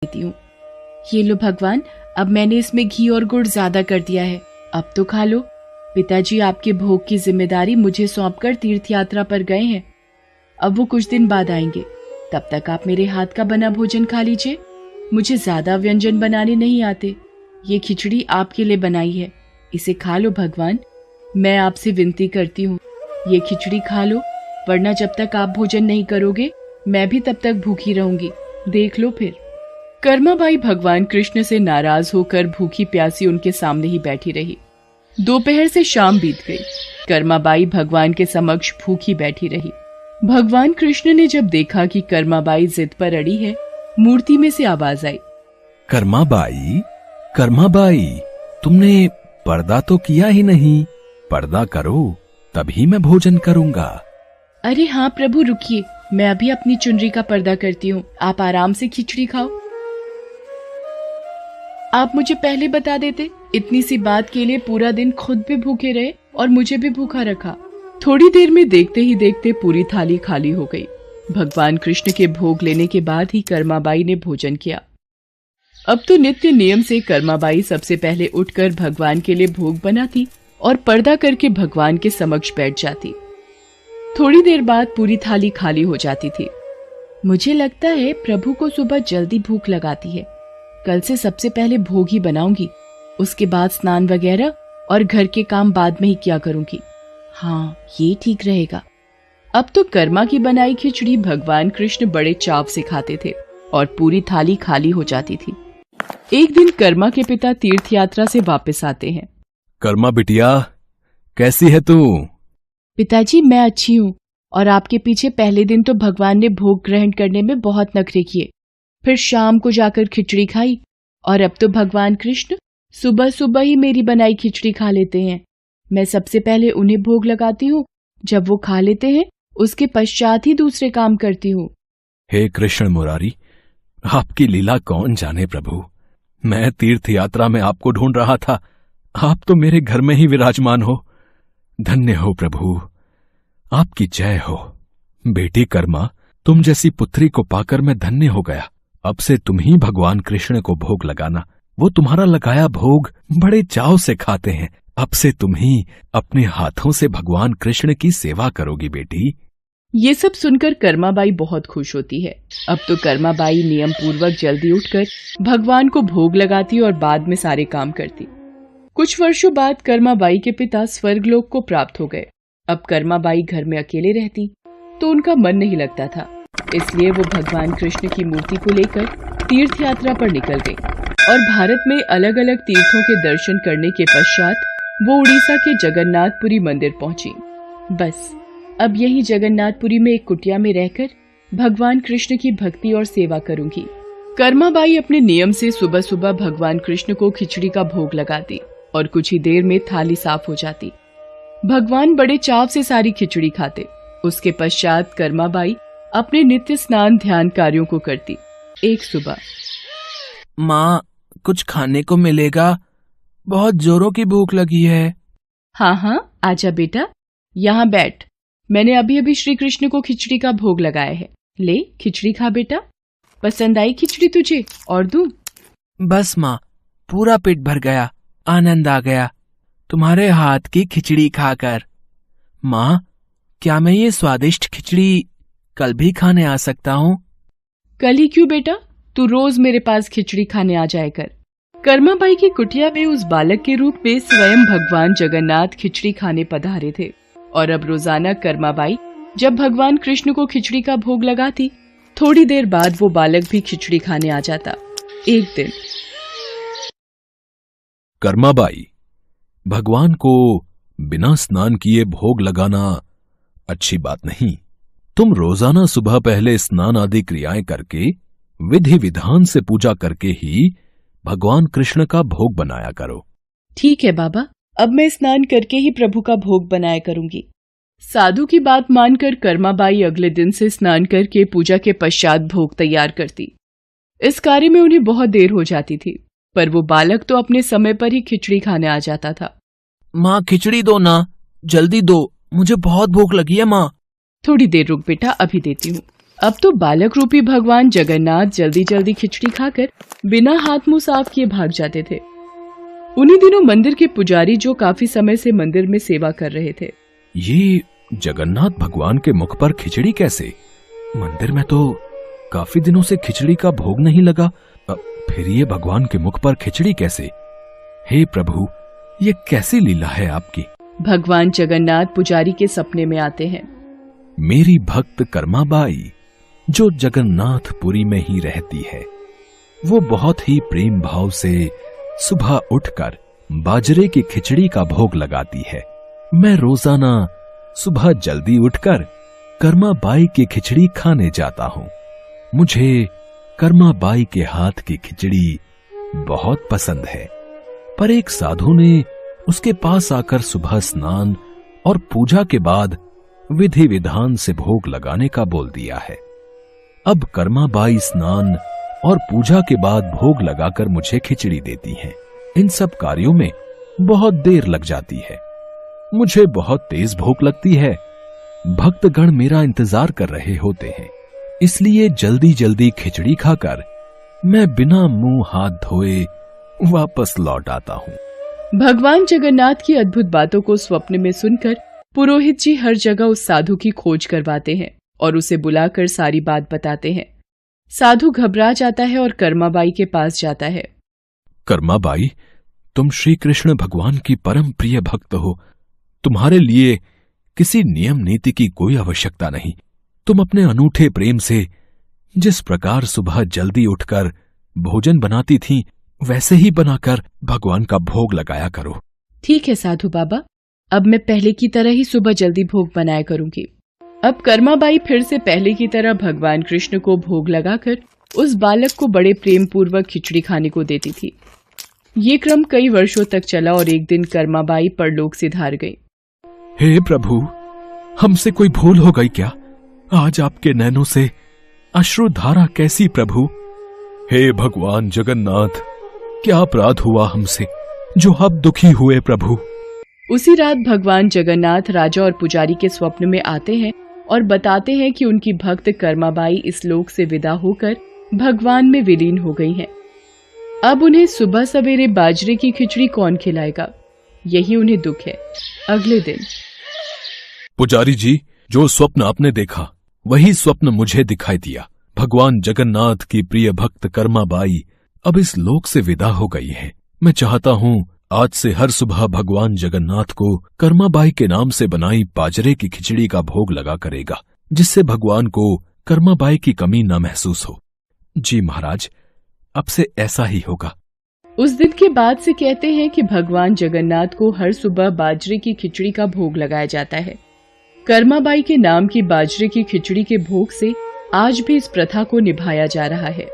करती हूँ। ये लो भगवान, अब मैंने इसमें घी और गुड़ ज्यादा कर दिया है, अब तो खा लो। पिताजी आपके भोग की जिम्मेदारी मुझे सौंपकर तीर्थ यात्रा पर गए हैं। अब वो कुछ दिन बाद आएंगे, तब तक आप मेरे हाथ का बना भोजन खा लीजिए। मुझे ज्यादा व्यंजन बनाने नहीं आते। ये खिचड़ी आपके लिए बनाई है, इसे खा लो भगवान। मैं आपसे विनती करती हूँ, ये खिचड़ी खा लो, वरना जब तक आप भोजन नहीं करोगे मैं भी तब तक भूखी रहूंगी, देख लो फिर। कर्माबाई भगवान कृष्ण से नाराज होकर भूखी प्यासी उनके सामने ही बैठी रही। दोपहर से शाम बीत गई। कर्माबाई भगवान के समक्ष भूखी बैठी रही। भगवान कृष्ण ने जब देखा कि कर्माबाई जिद पर अड़ी है, मूर्ति में से आवाज आई, कर्माबाई, कर्माबाई, तुमने पर्दा तो किया ही नहीं, पर्दा करो तभी मैं भोजन करूंगा। अरे हाँ प्रभु रुकिए, मैं अभी अपनी चुनरी का पर्दा करती हूँ, आप आराम से खिचड़ी खाओ। आप मुझे पहले बता देते, इतनी सी बात के लिए पूरा दिन खुद भी भूखे रहे और मुझे भी भूखा रखा। थोड़ी देर में देखते ही देखते पूरी थाली खाली हो गई। भगवान कृष्ण के भोग लेने के बाद ही कर्माबाई ने भोजन किया। अब तो नित्य नियम से कर्माबाई सबसे पहले उठकर भगवान के लिए भोग बनाती और पर्दा करके भगवान के समक्ष बैठ जाती। थोड़ी देर बाद पूरी थाली खाली हो जाती थी। मुझे लगता है प्रभु को सुबह जल्दी भूख लगाती है। कल से सबसे पहले भोग ही बनाऊंगी, उसके बाद स्नान वगैरह और घर के काम बाद में ही किया करूंगी। हाँ, ये ठीक रहेगा। अब तो कर्मा की बनाई खिचड़ी भगवान कृष्ण बड़े चाव से खाते थे और पूरी थाली खाली हो जाती थी। एक दिन कर्मा के पिता तीर्थ यात्रा से वापस आते हैं। कर्मा बिटिया, कैसी है तू? पिताजी मैं अच्छी हूँ, और आपके पीछे पहले दिन तो भगवान ने भोग ग्रहण करने में बहुत नखरे किए, फिर शाम को जाकर खिचड़ी खाई, और अब तो भगवान कृष्ण सुबह सुबह ही मेरी बनाई खिचड़ी खा लेते हैं। मैं सबसे पहले उन्हें भोग लगाती हूँ, जब वो खा लेते हैं उसके पश्चात ही दूसरे काम करती हूँ। हे कृष्ण मुरारी, आपकी लीला कौन जाने प्रभु। मैं तीर्थ यात्रा में आपको ढूंढ रहा था, आप तो मेरे घर में ही विराजमान हो। धन्य हो प्रभु, आपकी जय हो। बेटी कर्मा, तुम जैसी पुत्री को पाकर मैं धन्य हो गया। अब से तुम ही भगवान कृष्ण को भोग लगाना, वो तुम्हारा लगाया भोग बड़े चाव से खाते हैं। अब से तुम ही अपने हाथों से भगवान कृष्ण की सेवा करोगी बेटी। ये सब सुनकर कर्माबाई बहुत खुश होती है। अब तो कर्माबाई नियम पूर्वक जल्दी उठकर भगवान को भोग लगाती और बाद में सारे काम करती। कुछ वर्षों बाद कर्माबाई के पिता स्वर्गलोक को प्राप्त हो गए। अब कर्माबाई घर में अकेले रहती तो उनका मन नहीं लगता था, इसलिए वो भगवान कृष्ण की मूर्ति को लेकर तीर्थ यात्रा पर निकल गई और भारत में अलग अलग तीर्थों के दर्शन करने के पश्चात वो उड़ीसा के जगन्नाथपुरी मंदिर पहुंची। बस अब यही जगन्नाथपुरी में एक कुटिया में रहकर भगवान कृष्ण की भक्ति और सेवा करूंगी। कर्माबाई अपने नियम से सुबह सुबह भगवान कृष्ण को खिचड़ी का भोग लगाती और कुछ ही देर में थाली साफ हो जाती। भगवान बड़े चाव से सारी खिचड़ी खाते। उसके पश्चात कर्माबाई अपने नित्य स्नान ध्यान कार्यों को करती। एक सुबह, माँ कुछ खाने को मिलेगा? बहुत जोरों की भूख लगी है। हाँ हाँ आजा बेटा, यहाँ बैठ। मैंने अभी अभी श्री कृष्ण को खिचड़ी का भोग लगाया है, ले खिचड़ी खा बेटा। पसंद आई खिचड़ी तुझे, और दूं? बस माँ, पूरा पेट भर गया, आनंद आ गया तुम्हारे हाथ की खिचड़ी खाकर। माँ, क्या मैं ये स्वादिष्ट खिचड़ी कल भी खाने आ सकता हूँ? कल ही क्यों बेटा, तू रोज मेरे पास खिचड़ी खाने आ जाया कर। कर्माबाई की कुटिया में उस बालक के रूप में स्वयं भगवान जगन्नाथ खिचड़ी खाने पधारे थे, और अब रोजाना कर्माबाई जब भगवान कृष्ण को खिचड़ी का भोग लगाती, थोड़ी देर बाद वो बालक भी खिचड़ी खाने आ जाता। एक दिन, कर्माबाई, भगवान को बिना स्नान किए भोग लगाना अच्छी बात नहीं। तुम रोजाना सुबह पहले स्नान आदि क्रियाएं करके विधि विधान से पूजा करके ही भगवान कृष्ण का भोग बनाया करो। ठीक है बाबा, अब मैं स्नान करके ही प्रभु का भोग बनाया करूंगी। साधु की बात मानकर कर्माबाई अगले दिन से स्नान करके पूजा के पश्चात भोग तैयार करती। इस कार्य में उन्हें बहुत देर हो जाती थी, पर वो बालक तो अपने समय पर ही खिचड़ी खाने आ जाता था। माँ खिचड़ी दो ना, जल्दी दो, मुझे बहुत भूख लगी है माँ। थोड़ी देर रुक बेटा, अभी देती हूँ। अब तो बालक रूपी भगवान जगन्नाथ जल्दी जल्दी खिचड़ी खाकर बिना हाथ मुंह साफ किए भाग जाते थे। उन्हीं दिनों मंदिर के पुजारी जो काफी समय से मंदिर में सेवा कर रहे थे। ये जगन्नाथ भगवान के मुख पर खिचड़ी कैसे? मंदिर में तो काफी दिनों से खिचड़ी का भोग नहीं लगा, फिर ये भगवान के मुख पर खिचड़ी कैसे? हे प्रभु, ये कैसी लीला है आपकी? भगवान जगन्नाथ पुजारी के सपने में आते हैं। मेरी भक्त कर्माबाई जो जगन्नाथपुरी में ही रहती है, वो बहुत ही प्रेम भाव से सुबह उठकर बाजरे की खिचड़ी का भोग लगाती है। मैं रोजाना सुबह जल्दी उठकर कर्माबाई की खिचड़ी खाने जाता हूँ। मुझे कर्माबाई के हाथ की खिचड़ी बहुत पसंद है। पर एक साधु ने उसके पास आकर सुबह स्नान और पूजा के बाद विधि विधान से भोग लगाने का बोल दिया है। अब कर्माबाई स्नान और पूजा के बाद भोग लगाकर मुझे खिचड़ी देती हैं। इन सब कार्यों में बहुत देर लग जाती है। मुझे बहुत तेज भूख लगती है। भक्तगण मेरा इंतजार कर रहे होते हैं, इसलिए जल्दी जल्दी खिचड़ी खाकर मैं बिना मुंह हाथ धोए वापस लौट आता हूँ। भगवान जगन्नाथ की अद्भुत बातों को स्वप्न में सुनकर पुरोहित जी हर जगह उस साधु की खोज करवाते हैं और उसे बुलाकर सारी बात बताते हैं। साधु घबरा जाता है और कर्माबाई के पास जाता है। कर्माबाई, तुम श्री कृष्ण भगवान की परम प्रिय भक्त हो। तुम्हारे लिए किसी नियम नीति की कोई आवश्यकता नहीं। तुम अपने अनूठे प्रेम से जिस प्रकार सुबह जल्दी उठकर भोजन बनाती थीं, वैसे ही बनाकर भगवान का भोग लगाया करो। ठीक है साधु बाबा, अब मैं पहले की तरह ही सुबह जल्दी भोग बनाया करूंगी। अब कर्माबाई फिर से पहले की तरह भगवान कृष्ण को भोग लगाकर उस बालक को बड़े प्रेम पूर्वक खिचड़ी खाने को देती थी। ये क्रम कई वर्षों तक चला और एक दिन कर्माबाई परलोक सिधार गई। हे प्रभु, हमसे कोई भूल हो गई क्या? आज आपके नैनों से अश्रुधारा कैसी प्रभु? हे भगवान जगन्नाथ, क्या अपराध हुआ हमसे जो अब दुखी हुए प्रभु? उसी रात भगवान जगन्नाथ राजा और पुजारी के स्वप्न में आते हैं और बताते हैं कि उनकी भक्त कर्माबाई इस लोक से विदा होकर भगवान में विलीन हो गई हैं। अब उन्हें सुबह सवेरे बाजरे की खिचड़ी कौन खिलाएगा, यही उन्हें दुख है। अगले दिन पुजारी जी, जो स्वप्न आपने देखा वही स्वप्न मुझे दिखाई दिया। भगवान जगन्नाथ की प्रिय भक्त कर्माबाई अब इस लोक से विदा हो गई है। मैं चाहता हूँ आज से हर सुबह भगवान जगन्नाथ को कर्माबाई के नाम से बनाई बाजरे की खिचड़ी का भोग लगा करेगा, जिससे भगवान को कर्माबाई की कमी न महसूस हो। जी महाराज, अब से ऐसा ही होगा। उस दिन के बाद से कहते हैं कि भगवान जगन्नाथ को हर सुबह बाजरे की खिचड़ी का भोग लगाया जाता है। कर्माबाई के नाम की बाजरे की खिचड़ी के भोग से आज भी इस प्रथा को निभाया जा रहा है।